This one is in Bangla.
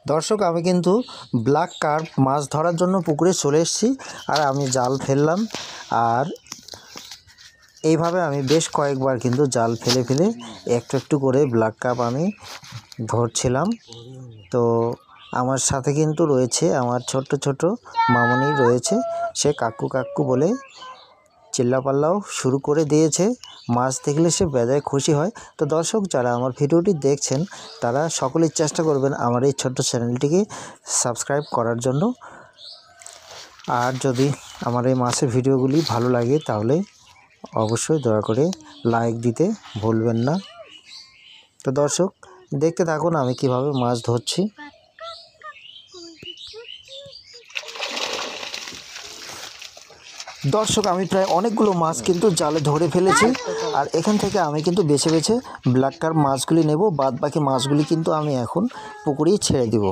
দর্শক আমি কিন্তু ব্ল্যাক কার্প মাছ ধরার জন্য পুকুরে চলে এসেছি। আর আমি জাল ফেললাম, আর এইভাবে আমি বেশ কয়েকবার কিন্তু জাল ফেলে ফেলে একটু একটু করে ব্ল্যাক কার্প আমি ধরছিলাম। তো আমার সাথে কিন্তু রয়েছে আমার ছোট্ট ছোট মামনি রয়েছে, সে কাকু কাকু বলে চিল্লাপাল্লাও শুরু করে দিয়েছে। মাছ দেখলে সে বেজায় খুশি হয়। তো দর্শক, যারা আমার ভিডিওটি দেখছেন তারা সকলেই চেষ্টা করবেন আমার এই ছোট্ট চ্যানেলটিকে সাবস্ক্রাইব করার জন্য। আর যদি আমার এই মাছের ভিডিওগুলি ভালো লাগে তাহলে অবশ্যই দয়া করে লাইক দিতে ভুলবেন না। তো দর্শক, দেখতে থাকুন আমি কিভাবে মাছ ধরছি। দর্শক, আমি প্রায় অনেকগুলো মাছ কিন্তু জালে ধরে ফেলেছি। আর এখান থেকে আমি কিন্তু বেছে বেছে ব্ল্যাক কার্প মাছগুলি নেব, বাদ বাকি মাছগুলি কিন্তু আমি এখন পুকুরেই ছেড়ে দিব।